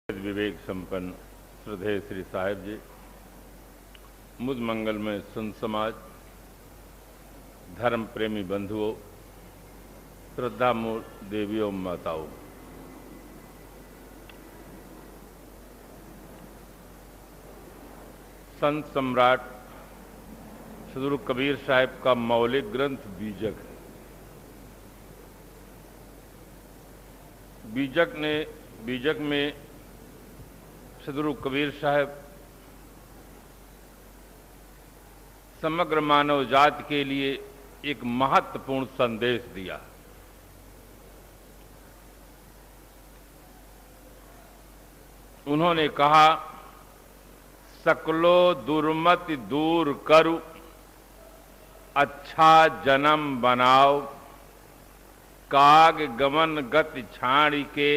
विवेक संपन्न श्रद्धेय श्री साहेब जी, मुझ मंगल में संत समाज, धर्म प्रेमी बंधुओं, श्रद्धा मूल देवियों माताओं, संत सम्राट सदगुरु कबीर साहब का मौलिक ग्रंथ बीजक है। बीजक में सदगुरु कबीर साहब समग्र मानव जाति के लिए एक महत्वपूर्ण संदेश दिया। उन्होंने कहा, सकलो दुर्मति दूर करु, अच्छा जन्म बनाओ, काग गमन गति छाड़ी के,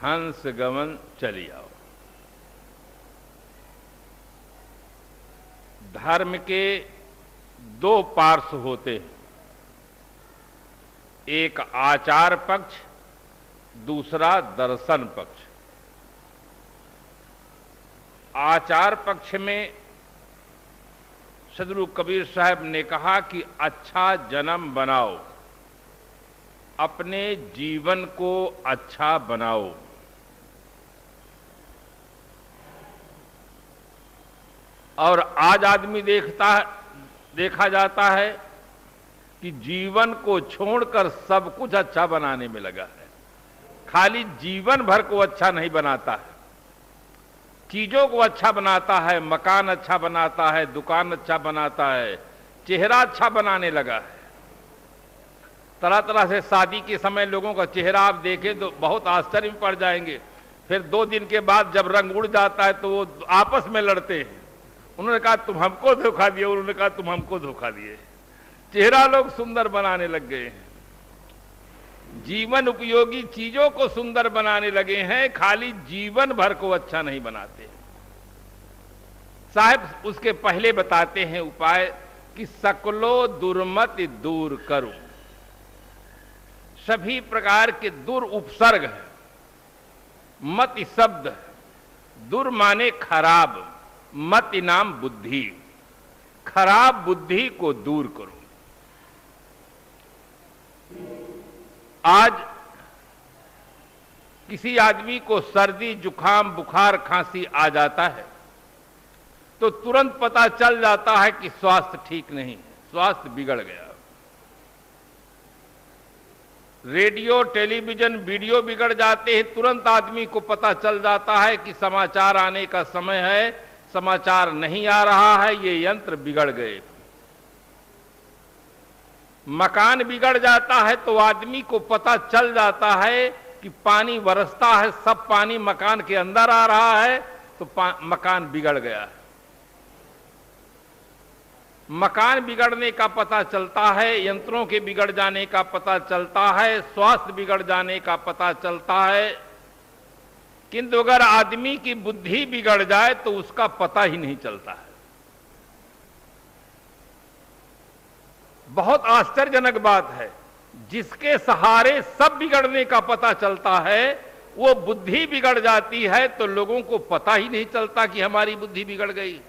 हंस गमन चली आओ। धर्म के दो पार्श्व होते हैं, एक आचार पक्ष, दूसरा दर्शन पक्ष। आचार पक्ष में सदगुरु कबीर साहब ने कहा कि अच्छा जन्म बनाओ, अपने जीवन को अच्छा बनाओ। और आज आदमी देखा जाता है कि जीवन को छोड़कर सब कुछ अच्छा बनाने में लगा है। खाली जीवन भर को अच्छा नहीं बनाता है, चीजों को अच्छा बनाता है, मकान अच्छा बनाता है, दुकान अच्छा बनाता है, चेहरा अच्छा बनाने लगा है। तरह तरह से शादी के समय लोगों का चेहरा आप देखें तो बहुत आश्चर्य में पड़ जाएंगे। फिर 2 दिन के बाद जब रंग उड़ जाता है तो वो आपस में लड़ते हैं। उन्होंने कहा तुम हमको धोखा दिए, उन्होंने कहा तुम हमको धोखा दिए। चेहरा लोग सुंदर बनाने लग गए हैं, जीवन उपयोगी चीजों को सुंदर बनाने लगे हैं, खाली जीवन भर को अच्छा नहीं बनाते। साहब उसके पहले बताते हैं उपाय कि सकलो दुर्मति दूर करो। सभी प्रकार के दुर उपसर्ग है, मति शब्द है, दुर माने खराब, मति नाम बुद्धि, खराब बुद्धि को दूर करो। आज किसी आदमी को सर्दी जुकाम बुखार खांसी आ जाता है तो तुरंत पता चल जाता है कि स्वास्थ्य ठीक नहीं है, स्वास्थ्य बिगड़ गया। रेडियो टेलीविजन वीडियो बिगड़ जाते हैं, तुरंत आदमी को पता चल जाता है कि समाचार आने का समय है, समाचार नहीं आ रहा है, ये यंत्र बिगड़ गए। मकान बिगड़ जाता है तो आदमी को पता चल जाता है कि पानी बरसता है, सब पानी मकान के अंदर आ रहा है तो मकान बिगड़ गया है। मकान बिगड़ने का पता चलता है, यंत्रों के बिगड़ जाने का पता चलता है, स्वास्थ्य बिगड़ जाने का पता चलता है, किंतु अगर आदमी की बुद्धि बिगड़ जाए तो उसका पता ही नहीं चलता है। बहुत आश्चर्यजनक बात है, जिसके सहारे सब बिगड़ने का पता चलता है वो बुद्धि बिगड़ जाती है तो लोगों को पता ही नहीं चलता कि हमारी बुद्धि बिगड़ गई।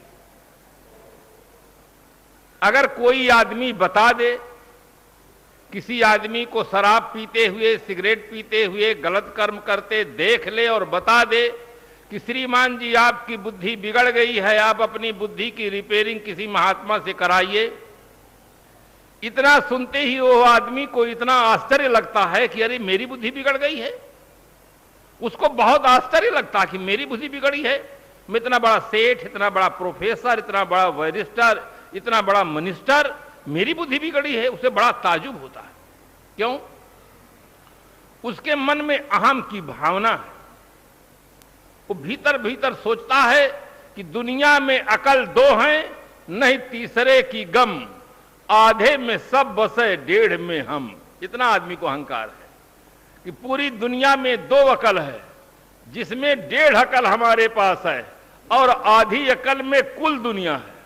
अगर कोई आदमी बता दे, किसी आदमी को शराब पीते हुए, सिगरेट पीते हुए, गलत कर्म करते देख ले और बता दे कि श्रीमान जी आपकी बुद्धि बिगड़ गई है, आप अपनी बुद्धि की रिपेयरिंग किसी महात्मा से कराइए, इतना सुनते ही वो आदमी को इतना आश्चर्य लगता है कि अरे मेरी बुद्धि बिगड़ गई है। उसको बहुत आश्चर्य लगता है कि मेरी बुद्धि बिगड़ी है, मैं इतना बड़ा सेठ, इतना बड़ा प्रोफेसर, इतना बड़ा बैरिस्टर, इतना बड़ा मिनिस्टर, मेरी बुद्धि बिगड़ी है। उसे बड़ा ताजुब होता है। क्यों? उसके मन में अहम की भावना है। वो भीतर भीतर सोचता है कि दुनिया में अकल 2 हैं, नहीं तीसरे की गम, आधे में सब बसे, 1.5 में हम। इतना आदमी को अहंकार है कि पूरी दुनिया में 2 अकल है, जिसमें 1.5 अकल हमारे पास है और आधी अकल में कुल दुनिया है।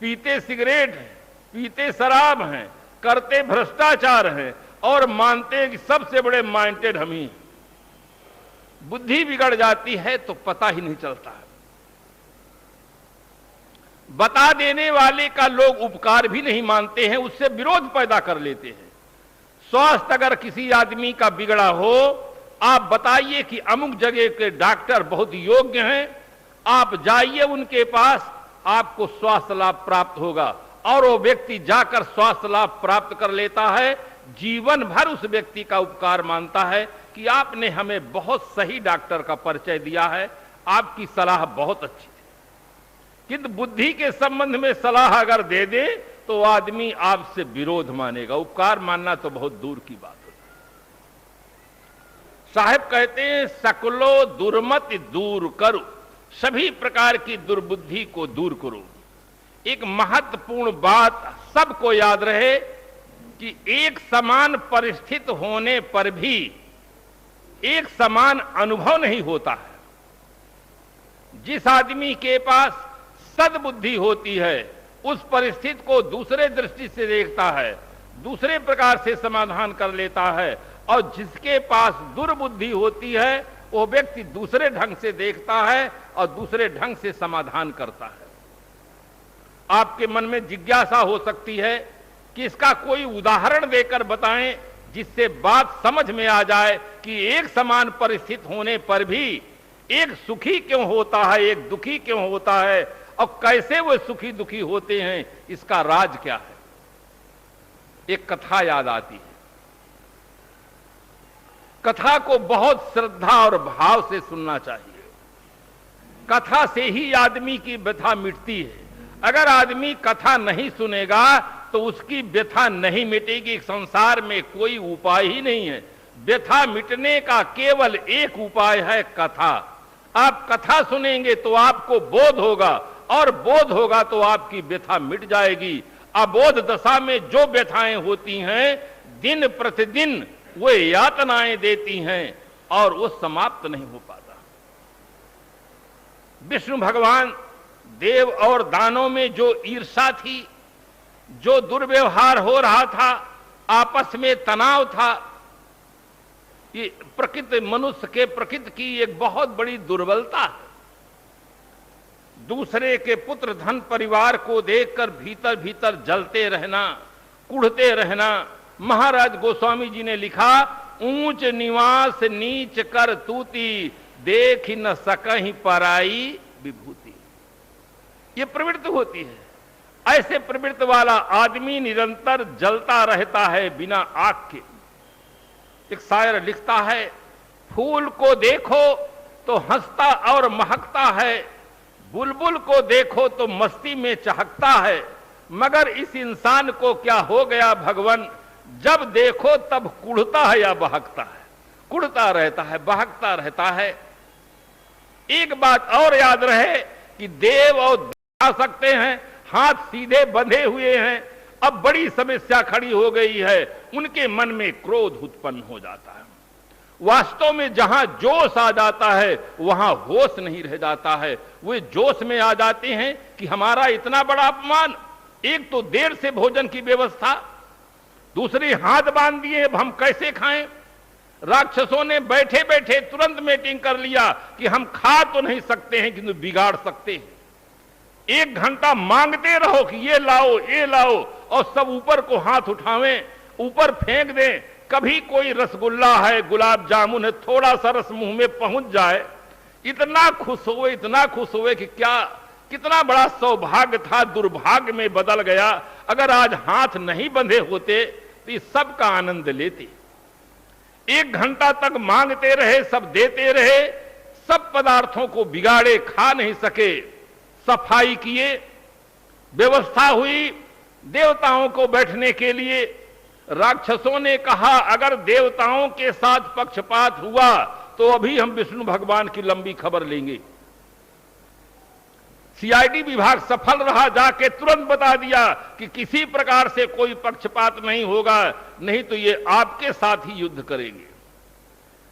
पीते सिगरेट हैं, पीते शराब हैं, करते भ्रष्टाचार हैं और मानते हैं कि सबसे बड़े माइंडेड हम ही हैं। बुद्धि बिगड़ जाती है तो पता ही नहीं चलता है। बता देने वाले का लोग उपकार भी नहीं मानते हैं, उससे विरोध पैदा कर लेते हैं। स्वास्थ्य अगर किसी आदमी का बिगड़ा हो, आप बताइए कि अमुक जगह के डॉक्टर बहुत योग्य हैं, आप जाइए उनके पास, आपको स्वास्थ्य लाभ प्राप्त होगा। और वो व्यक्ति जाकर स्वास्थ्य लाभ प्राप्त कर लेता है, जीवन भर उस व्यक्ति का उपकार मानता है कि आपने हमें बहुत सही डॉक्टर का परिचय दिया है, आपकी सलाह बहुत अच्छी थी। किंतु बुद्धि के संबंध में सलाह अगर दे दे तो आदमी आपसे विरोध मानेगा, उपकार मानना तो बहुत दूर की बात है। साहब कहते हैं, सकलो दुर्मत दूर करो, सभी प्रकार की दुर्बुद्धि को दूर करो। एक महत्वपूर्ण बात सबको याद रहे कि एक समान परिस्थिति होने पर भी एक समान अनुभव नहीं होता है। जिस आदमी के पास सद्बुद्धि होती है, उस परिस्थिति को दूसरे दृष्टि से देखता है, दूसरे प्रकार से समाधान कर लेता है, और जिसके पास दुर्बुद्धि होती है वो व्यक्ति दूसरे ढंग से देखता है और दूसरे ढंग से समाधान करता है। आपके मन में जिज्ञासा हो सकती है कि इसका कोई उदाहरण देकर बताएं जिससे बात समझ में आ जाए कि एक समान परिस्थिति होने पर भी एक सुखी क्यों होता है, एक दुखी क्यों होता है, और कैसे वो सुखी दुखी होते हैं, इसका राज क्या है। एक कथा याद आती है। कथा को बहुत श्रद्धा और भाव से सुनना चाहिए। कथा से ही आदमी की व्यथा मिटती है। अगर आदमी कथा नहीं सुनेगा तो उसकी व्यथा नहीं मिटेगी। संसार में कोई उपाय ही नहीं है, व्यथा मिटने का केवल एक उपाय है, कथा। आप कथा सुनेंगे तो आपको बोध होगा, और बोध होगा तो आपकी व्यथा मिट जाएगी। अबोध दशा में जो व्यथाएं होती हैं, दिन प्रतिदिन वो यातनाएं देती हैं और वो समाप्त नहीं हो पाता। विष्णु भगवान देव और दानों में जो ईर्षा थी, जो दुर्व्यवहार हो रहा था, आपस में तनाव था, ये प्रकृति, मनुष्य के प्रकृति की एक बहुत बड़ी दुर्बलता है। दूसरे के पुत्र धन परिवार को देखकर भीतर भीतर जलते रहना, कुढ़ते रहना। महाराज गोस्वामी जी ने लिखा, ऊंच निवास नीच कर तूती, देख न सकहीं पराई विभूति। ये प्रवृत्ति होती है। ऐसे प्रवृत्ति वाला आदमी निरंतर जलता रहता है बिना आग के। एक शायर लिखता है, फूल को देखो तो हंसता और महकता है, बुलबुल को देखो तो मस्ती में चहकता है, मगर इस इंसान को क्या हो गया भगवान, जब देखो तब कुढ़ता है या बहकता है। कुढ़ता रहता है, बहकता रहता है। एक बात और याद रहे कि देव और आ सकते हैं, हाथ सीधे बंधे हुए हैं। अब बड़ी समस्या खड़ी हो गई है, उनके मन में क्रोध उत्पन्न हो जाता है। वास्तव में जहां जोश आ जाता है वहां होश नहीं रह जाता है। वे जोश में आ जाते हैं कि हमारा इतना बड़ा अपमान, एक तो देर से भोजन की व्यवस्था, दूसरी हाथ बांध दिए, अब हम कैसे खाएं। राक्षसों ने बैठे बैठे तुरंत मीटिंग कर लिया कि हम खा तो नहीं सकते हैं किंतु बिगाड़ सकते हैं। 1 घंटा मांगते रहो कि ये लाओ ये लाओ, और सब ऊपर को हाथ उठावें, ऊपर फेंक दें। कभी कोई रसगुल्ला है, गुलाब जामुन है, थोड़ा सा रस मुंह में पहुंच जाए, इतना खुश हुए कि क्या कितना बड़ा सौभाग्य था, दुर्भाग्य में बदल गया। अगर आज हाथ नहीं बंधे होते तो इस सब का आनंद लेते। 1 घंटा तक मांगते रहे, सब देते रहे, सब पदार्थों को बिगाड़े, खा नहीं सके। सफाई किए, व्यवस्था हुई देवताओं को बैठने के लिए। राक्षसों ने कहा अगर देवताओं के साथ पक्षपात हुआ तो अभी हम विष्णु भगवान की लंबी खबर लेंगे। सीआईडी विभाग सफल रहा, जाके तुरंत बता दिया कि किसी प्रकार से कोई पक्षपात नहीं होगा, नहीं तो ये आपके साथ ही युद्ध करेंगे।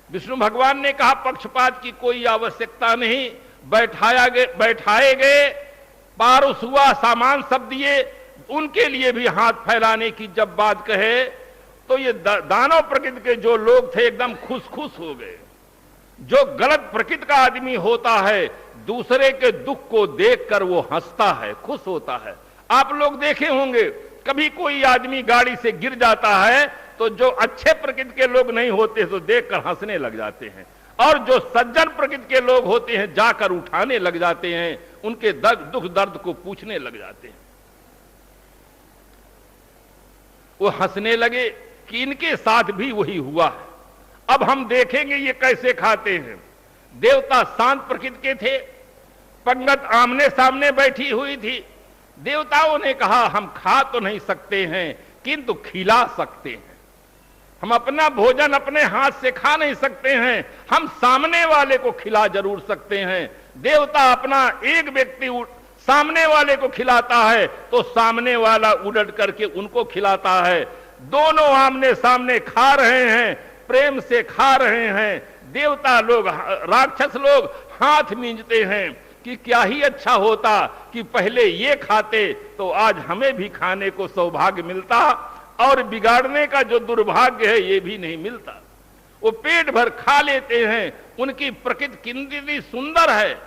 विष्णु भगवान ने कहा पक्षपात की कोई आवश्यकता नहीं। बैठाए गए, पारुस हुआ, सामान सब दिए, उनके लिए भी हाथ फैलाने की जब बात कहे तो ये दानव प्रकृति के जो लोग थे एकदम खुश खुश हो गए। जो गलत प्रकृति का आदमी होता है दूसरे के दुख को देखकर वो हंसता है, खुश होता है। आप लोग देखे होंगे कभी कोई आदमी गाड़ी से गिर जाता है तो जो अच्छे प्रकृति के लोग नहीं होते तो देखकर हंसने लग जाते हैं, और जो सज्जन प्रकृति के लोग होते हैं जाकर उठाने लग जाते हैं, उनके दुख दर्द को पूछने लग जाते हैं। वो हंसने लगे कि इनके साथ भी वही हुआ है। अब हम देखेंगे ये कैसे खाते हैं। देवता शांत प्रकृति के थे, पंगत आमने सामने बैठी हुई थी। देवताओं ने कहा हम खा तो नहीं सकते हैं किंतु खिला सकते हैं। हम अपना भोजन अपने हाथ से खा नहीं सकते हैं, हम सामने वाले को खिला जरूर सकते हैं। देवता अपना एक व्यक्ति सामने वाले को खिलाता है तो सामने वाला उलट करके उनको खिलाता है। दोनों आमने सामने खा रहे हैं, प्रेम से खा रहे हैं। देवता लोग, राक्षस लोग हाथ मींजते हैं कि क्या ही अच्छा होता कि पहले ये खाते तो आज हमें भी खाने को सौभाग्य मिलता, और बिगाड़ने का जो दुर्भाग्य है ये भी नहीं मिलता। वो पेट भर खा लेते हैं। उनकी प्रकृति कितनी सुंदर है,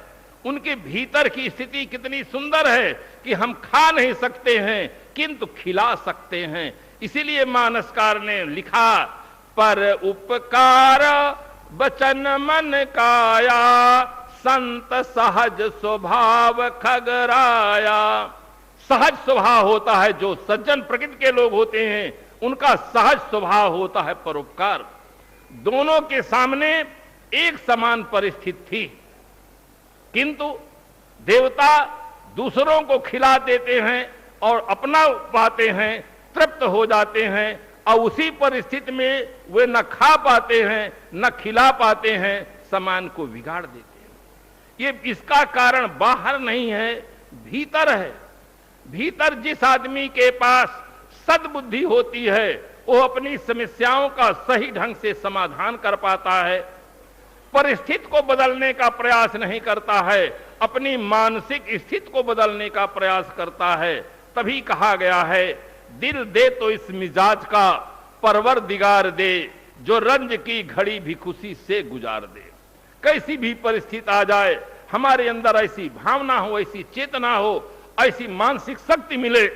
उनके भीतर की स्थिति कितनी सुंदर है कि हम खा नहीं सकते हैं किंतु खिला सकते हैं। इसीलिए मानसकार ने लिखा, पर उपकार बचन मन काया, संत सहज स्वभाव खगराया। सहज स्वभाव होता है, जो सज्जन प्रकृति के लोग होते हैं उनका सहज स्वभाव होता है परोपकार। दोनों के सामने एक समान परिस्थिति थी, किंतु देवता दूसरों को खिला देते हैं और अपना पाते हैं, तृप्त हो जाते हैं, और उसी परिस्थिति में वे न खा पाते हैं न खिला पाते हैं, सामान को बिगाड़ देते हैं। ये इसका कारण बाहर नहीं है, भीतर है। भीतर जिस आदमी के पास सद्बुद्धि होती है वो अपनी समस्याओं का सही ढंग से समाधान कर पाता है, परिस्थिति को बदलने का प्रयास नहीं करता है, अपनी मानसिक स्थिति को बदलने का प्रयास करता है। तभी कहा गया है, दिल दे तो इस मिजाज का परवरदिगार दे, जो रंज की घड़ी भी खुशी से गुजार दे। कैसी भी परिस्थिति आ जाए, हमारे अंदर ऐसी भावना हो, ऐसी चेतना हो, ऐसी मानसिक शक्ति मिले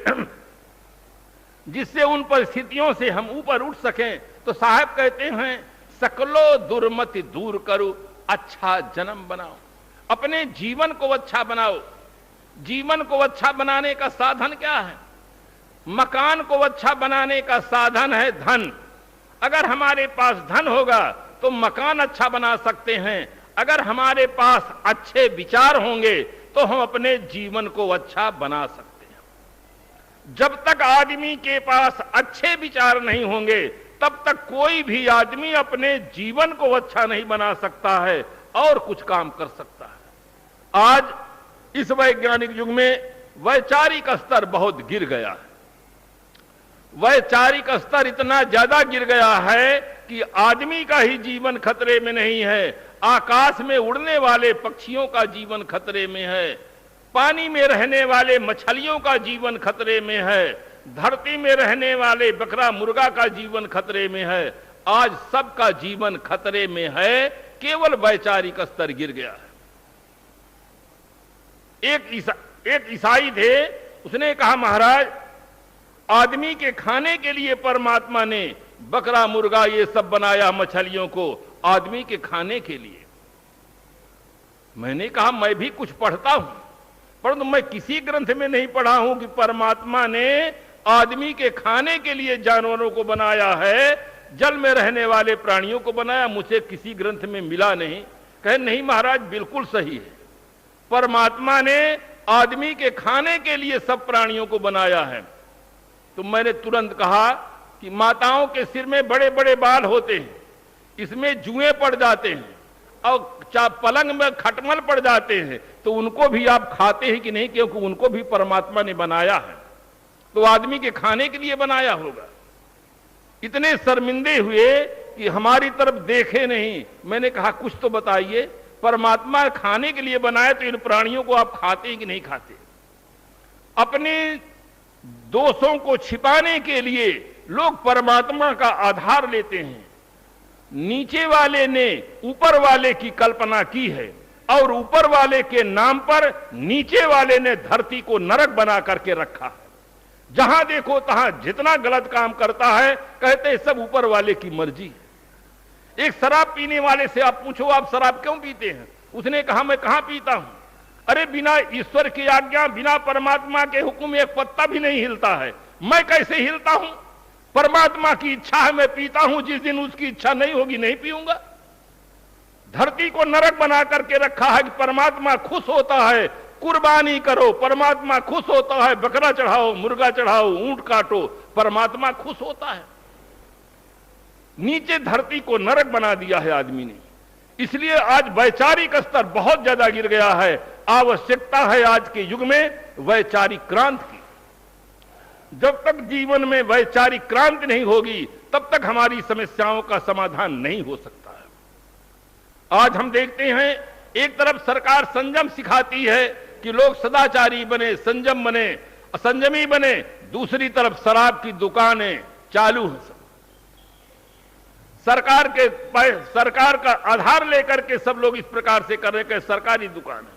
जिससे उन परिस्थितियों से हम ऊपर उठ सकें। तो साहब कहते हैं, सकलो दुर्मति दूर करो, अच्छा जन्म बनाओ। अपने जीवन को अच्छा बनाओ। जीवन को अच्छा बनाने का साधन क्या है? मकान को अच्छा बनाने का साधन है धन। अगर हमारे पास धन होगा तो मकान अच्छा बना सकते हैं। अगर हमारे पास अच्छे विचार होंगे तो हम अपने जीवन को अच्छा बना सकते हैं। जब तक आदमी के पास अच्छे विचार नहीं होंगे तब तक कोई भी आदमी अपने जीवन को अच्छा नहीं बना सकता है और कुछ काम कर सकता है। आज इस वैज्ञानिक युग में वैचारिक स्तर बहुत गिर गया है। वैचारिक स्तर इतना ज्यादा गिर गया है कि आदमी का ही जीवन खतरे में नहीं है, आकाश में उड़ने वाले पक्षियों का जीवन खतरे में है, पानी में रहने वाले मछलियों का जीवन खतरे में है, धरती में रहने वाले बकरा मुर्गा का जीवन खतरे में है। आज सबका जीवन खतरे में है, केवल वैचारिक स्तर गिर गया है। एक ईसाई थे, उसने कहा, महाराज आदमी के खाने के लिए परमात्मा ने बकरा मुर्गा ये सब बनाया, मछलियों को आदमी के खाने के लिए। मैंने कहा, मैं भी कुछ पढ़ता हूं, परंतु मैं किसी ग्रंथ में नहीं पढ़ा हूं कि परमात्मा ने आदमी के खाने के लिए जानवरों को बनाया है, जल में रहने वाले प्राणियों को बनाया। मुझे किसी ग्रंथ में मिला नहीं। कहे, नहीं महाराज, बिल्कुल सही है, परमात्मा ने आदमी के खाने के लिए सब प्राणियों को बनाया है। तो मैंने तुरंत कहा कि माताओं के सिर में बड़े बड़े बाल होते हैं, इसमें जुएं पड़ जाते हैं और पलंग में खटमल पड़ जाते हैं, तो उनको भी आप खाते हैं कि नहीं? क्योंकि उनको भी परमात्मा ने बनाया है, तो आदमी के खाने के लिए बनाया होगा। इतने शर्मिंदे हुए कि हमारी तरफ देखे नहीं। मैंने कहा, कुछ तो बताइए, परमात्मा खाने के लिए बनाए तो इन प्राणियों को आप खाते हैं कि नहीं खाते? अपने दोषों को छिपाने के लिए लोग परमात्मा का आधार लेते हैं। नीचे वाले ने ऊपर वाले की कल्पना की है और ऊपर वाले के नाम पर नीचे वाले ने धरती को नरक बना करके रखा है। जहां देखो तहां जितना गलत काम करता है कहते हैं सब ऊपर वाले की मर्जी है। एक शराब पीने वाले से आप पूछो आप शराब क्यों पीते हैं, उसने कहा मैं कहां पीता हूं। अरे बिना ईश्वर की आज्ञा, बिना परमात्मा के हुक्म एक पत्ता भी नहीं हिलता है, मैं कैसे हिलता हूं। परमात्मा की इच्छा है मैं पीता हूं, जिस दिन उसकी इच्छा नहीं होगी नहीं पीऊंगा। धरती को नरक बना करके रखा है कि परमात्मा खुश होता है कुर्बानी करो, परमात्मा खुश होता है बकरा चढ़ाओ, मुर्गा चढ़ाओ, ऊंट काटो, परमात्मा खुश होता है। नीचे धरती को नरक बना दिया है आदमी ने। इसलिए आज वैचारिक स्तर बहुत ज्यादा गिर गया है। आवश्यकता है आज के युग में वैचारिक क्रांति की। जब तक जीवन में वैचारिक क्रांति नहीं होगी तब तक हमारी समस्याओं का समाधान नहीं हो सकता है। आज हम देखते हैं एक तरफ सरकार संयम सिखाती है कि लोग सदाचारी बने, संयम बने, असंयमी बने, दूसरी तरफ शराब की दुकानें चालू हैं। सरकार का आधार लेकर के सब लोग इस प्रकार से कर रहे हैं कि सरकारी दुकान है।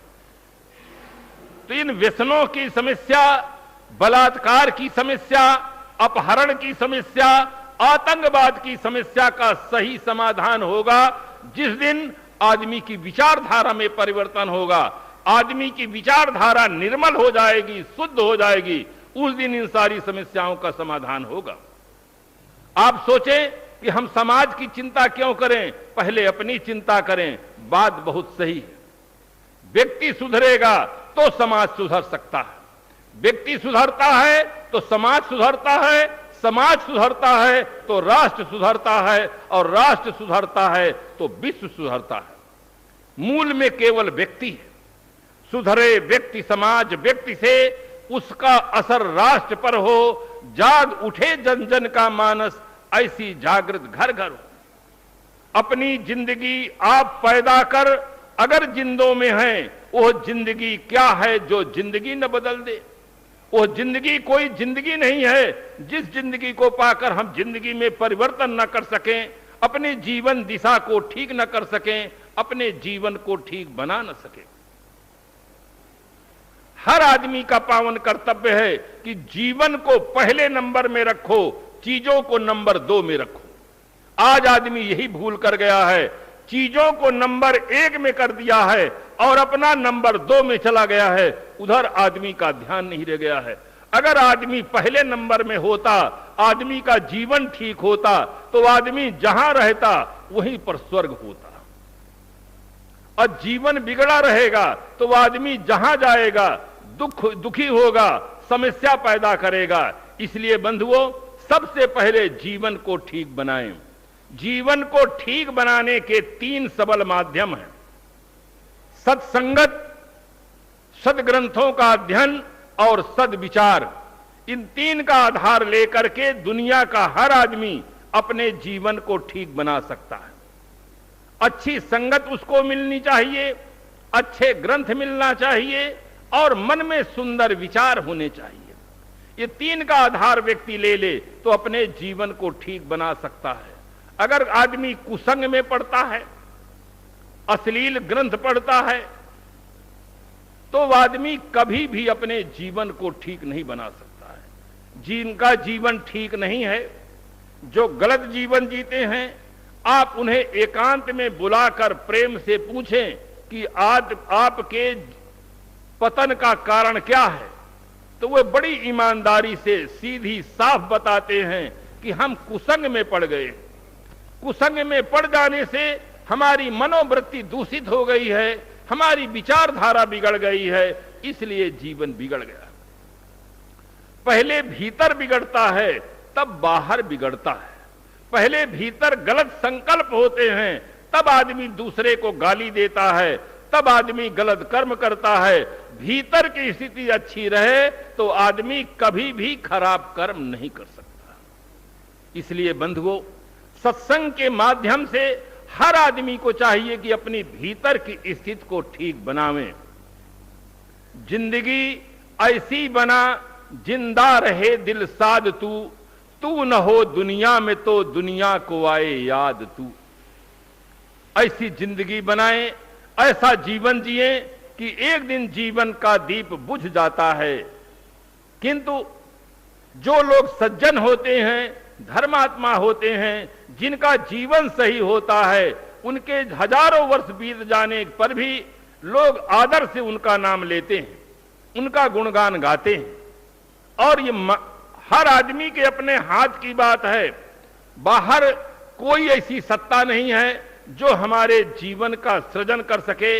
तो इन व्यसनों की समस्या, बलात्कार की समस्या, अपहरण की समस्या, आतंकवाद की समस्या का सही समाधान होगा जिस दिन आदमी की विचारधारा में परिवर्तन होगा, आदमी की विचारधारा निर्मल हो जाएगी, शुद्ध हो जाएगी, उस दिन इन सारी समस्याओं का समाधान होगा। आप सोचें कि हम समाज की चिंता क्यों करें, पहले अपनी चिंता करें। बात बहुत सही है। व्यक्ति सुधरेगा तो समाज सुधर सकता है, व्यक्ति सुधरता है तो समाज सुधरता है, समाज सुधरता है तो राष्ट्र सुधरता है और राष्ट्र सुधरता है तो विश्व सुधरता है। मूल में केवल व्यक्ति है। सुधरे व्यक्ति समाज, व्यक्ति से उसका असर राष्ट्र पर हो। जाग उठे जन जन का मानस, ऐसी जागृत घर घर हो। अपनी जिंदगी आप पैदा कर अगर जिंदों में हैं, वो जिंदगी क्या है जो जिंदगी न बदल दे। वो जिंदगी कोई जिंदगी नहीं है जिस जिंदगी को पाकर हम जिंदगी में परिवर्तन न कर सकें, अपने जीवन दिशा को ठीक न कर सकें, अपने जीवन को ठीक बना न सकें। हर आदमी का पावन कर्तव्य है कि जीवन को पहले नंबर में रखो, चीजों को नंबर 2 में रखो। आज आदमी यही भूल कर गया है, चीजों को नंबर 1 में कर दिया है और अपना नंबर 2 में चला गया है। उधर आदमी का ध्यान नहीं रह गया है। अगर आदमी पहले नंबर में होता, आदमी का जीवन ठीक होता, तो आदमी जहां रहता वहीं पर स्वर्ग होता। और जीवन बिगड़ा रहेगा तो आदमी जहां जाएगा दुखी होगा, समस्या पैदा करेगा। इसलिए बंधुओं, सबसे पहले जीवन को ठीक बनाएं। जीवन को ठीक बनाने के 3 सबल माध्यम हैं: सत्संगत, सदग्रंथों का अध्ययन और सदविचार। इन 3 का आधार लेकर के दुनिया का हर आदमी अपने जीवन को ठीक बना सकता है। अच्छी संगत उसको मिलनी चाहिए, अच्छे ग्रंथ मिलना चाहिए और मन में सुंदर विचार होने चाहिए। ये 3 का आधार व्यक्ति ले ले तो अपने जीवन को ठीक बना सकता है। अगर आदमी कुसंग में पड़ता है, अश्लील ग्रंथ पढ़ता है, तो आदमी कभी भी अपने जीवन को ठीक नहीं बना सकता है। जिनका जीवन ठीक नहीं है, जो गलत जीवन जीते हैं, आप उन्हें एकांत में बुलाकर प्रेम से पूछें कि आज आपके पतन का कारण क्या है, तो वे बड़ी ईमानदारी से सीधी साफ बताते हैं कि हम कुसंग में पड़ गए। कुसंग में पड़ जाने से हमारी मनोवृत्ति दूषित हो गई है, हमारी विचारधारा बिगड़ गई है, इसलिए जीवन बिगड़ गया। पहले भीतर बिगड़ता है तब बाहर बिगड़ता है। पहले भीतर गलत संकल्प होते हैं तब आदमी दूसरे को गाली देता है, तब आदमी गलत कर्म करता है। भीतर की स्थिति अच्छी रहे तो आदमी कभी भी खराब कर्म नहीं कर सकता। इसलिए बंधुओं, सत्संग के माध्यम से हर आदमी को चाहिए कि अपनी भीतर की स्थिति को ठीक बनावें। जिंदगी ऐसी बना जिंदा रहे दिल साध तू न हो दुनिया में तो दुनिया को आए याद तू। ऐसी जिंदगी बनाएं, ऐसा जीवन जिए कि एक दिन जीवन का दीप बुझ जाता है। किंतु जो लोग सज्जन होते हैं, धर्मात्मा होते हैं, जिनका जीवन सही होता है, उनके हजारों वर्ष बीत जाने पर भी लोग आदर से उनका नाम लेते हैं, उनका गुणगान गाते हैं। और ये हर आदमी के अपने हाथ की बात है। बाहर कोई ऐसी सत्ता नहीं है जो हमारे जीवन का सृजन कर सके।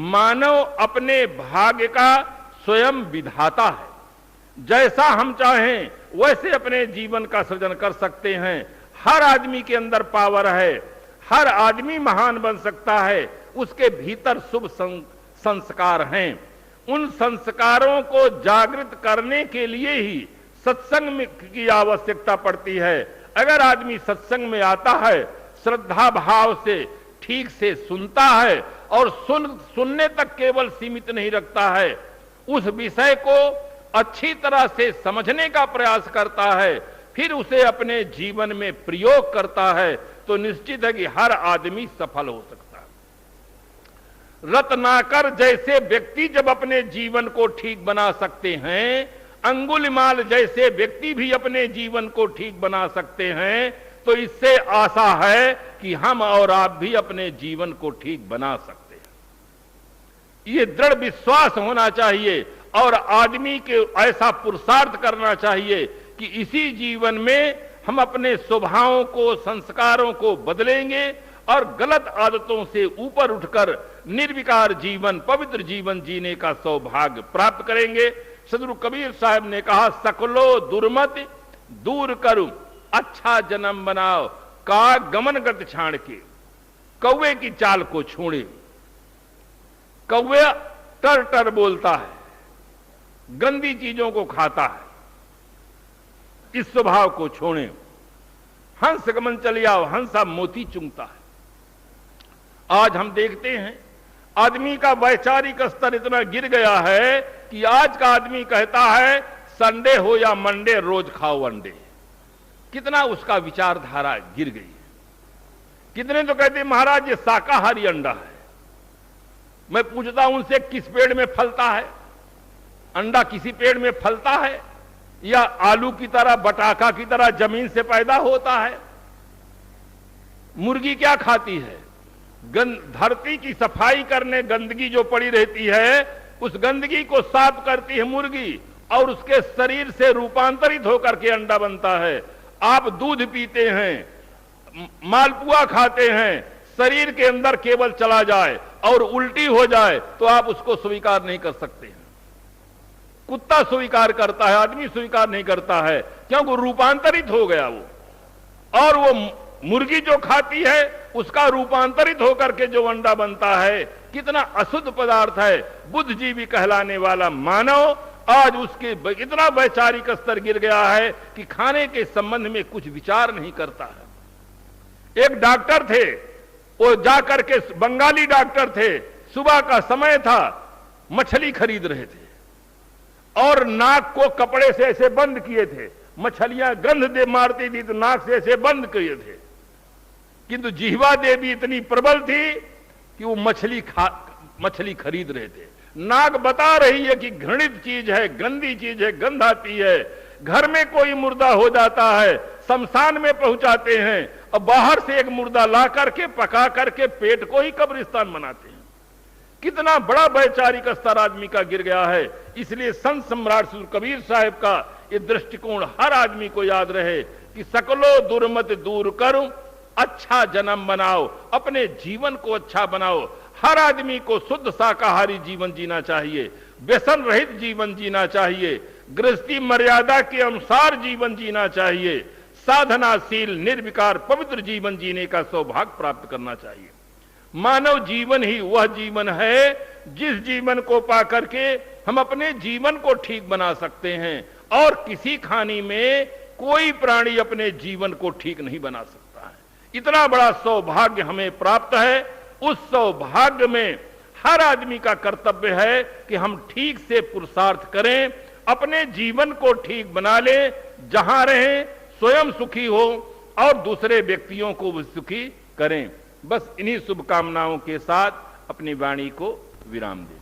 मानव अपने भाग्य का स्वयं विधाता है। जैसा हम चाहें वैसे अपने जीवन का सृजन कर सकते हैं। हर आदमी के अंदर पावर है, हर आदमी महान बन सकता है। उसके भीतर शुभ संस्कार हैं। उन संस्कारों को जागृत करने के लिए ही सत्संग की आवश्यकता पड़ती है। अगर आदमी सत्संग में आता है, श्रद्धा भाव से ठीक से सुनता है और सुनने तक केवल सीमित नहीं रखता है, उस विषय को अच्छी तरह से समझने का प्रयास करता है, फिर उसे अपने जीवन में प्रयोग करता है, तो निश्चित है कि हर आदमी सफल हो सकता है। रत्नाकर जैसे व्यक्ति जब अपने जीवन को ठीक बना सकते हैं, अंगुलिमाल जैसे व्यक्ति भी अपने जीवन को ठीक बना सकते हैं, तो इससे आशा है कि हम और आप भी अपने जीवन को ठीक बना सकते हैं। ये दृढ़ विश्वास होना चाहिए और आदमी के ऐसा पुरुषार्थ करना चाहिए कि इसी जीवन में हम अपने स्वभावों को, संस्कारों को बदलेंगे और गलत आदतों से ऊपर उठकर निर्विकार जीवन, पवित्र जीवन जीने का सौभाग्य प्राप्त करेंगे। सदगुरु कबीर साहब ने कहा, सकलो दुर्मत दूर करूं, अच्छा जन्म बनाओ, का गमन गत छाण के, कौवे की चाल को छोड़े। कौवे टर टर बोलता है, गंदी चीजों को खाता है, इस स्वभाव को छोड़े। हंस गमन चले आओ, हंसा मोती चुंगता है। आज हम देखते हैं आदमी का वैचारिक स्तर इतना गिर गया है कि आज का आदमी कहता है संडे हो या मंडे रोज खाओ अंडे। कितना उसका विचारधारा गिर गई है। कितने तो कहते महाराज ये शाकाहारी अंडा है। मैं पूछता हूं उनसे, किस पेड़ में फलता है अंडा? किसी पेड़ में फलता है या आलू की तरह, बटाका की तरह जमीन से पैदा होता है? मुर्गी क्या खाती है? धरती की सफाई करने गंदगी जो पड़ी रहती है, उस गंदगी को साफ करती है मुर्गी और उसके शरीर से रूपांतरित होकर के अंडा बनता है। आप दूध पीते हैं, मालपुआ खाते हैं, शरीर के अंदर केवल चला जाए और उल्टी हो जाए तो आप उसको स्वीकार नहीं कर सकते हैं। कुत्ता स्वीकार करता है, आदमी स्वीकार नहीं करता है, क्योंकि रूपांतरित हो गया वो। और वो मुर्गी जो खाती है उसका रूपांतरित होकर के जो अंडा बनता है, कितना अशुद्ध पदार्थ है। बुद्धिजीवी कहलाने वाला मानव आज उसके इतना वैचारिक स्तर गिर गया है कि खाने के संबंध में कुछ विचार नहीं करता है। एक डॉक्टर थे, वो जाकर के, बंगाली डॉक्टर थे, सुबह का समय था, मछली खरीद रहे थे और नाक को कपड़े से ऐसे बंद किए थे। मछलियां गंध दे मारती थी तो नाक से ऐसे बंद किए थे, किंतु जिह्वा देवी इतनी प्रबल थी कि वो मछली खरीद रहे थे। नाक बता रही है कि घृणित चीज है, गंदी चीज है, गंध आती है। घर में कोई मुर्दा हो जाता है, शमशान में पहुंचाते हैं और बाहर से एक मुर्दा ला करके पका करके पेट को ही कब्रिस्तान बनाते हैं। कितना बड़ा वैचारिक स्तर आदमी का गिर गया है। इसलिए संत सम्राट श्री कबीर साहब का ये दृष्टिकोण हर आदमी को याद रहे कि सकलो दुर्मत दूर करूं, अच्छा जन्म बनाओ, अपने जीवन को अच्छा बनाओ। हर आदमी को शुद्ध शाकाहारी जीवन जीना चाहिए, व्यसन रहित जीवन जीना चाहिए, गृहस्थी मर्यादा के अनुसार जीवन जीना चाहिए, साधनाशील निर्विकार पवित्र जीवन जीने का सौभाग्य प्राप्त करना चाहिए। मानव जीवन ही वह जीवन है जिस जीवन को पाकर के हम अपने जीवन को ठीक बना सकते हैं और किसी खानी में कोई प्राणी अपने जीवन को ठीक नहीं बना सकता है। इतना बड़ा सौभाग्य हमें प्राप्त है। उस सौभाग्य में हर आदमी का कर्तव्य है कि हम ठीक से पुरुषार्थ करें, अपने जीवन को ठीक बना लें, जहां रहें स्वयं सुखी हो और दूसरे व्यक्तियों को भी सुखी करें। बस इन्हीं शुभकामनाओं के साथ अपनी वाणी को विराम दें।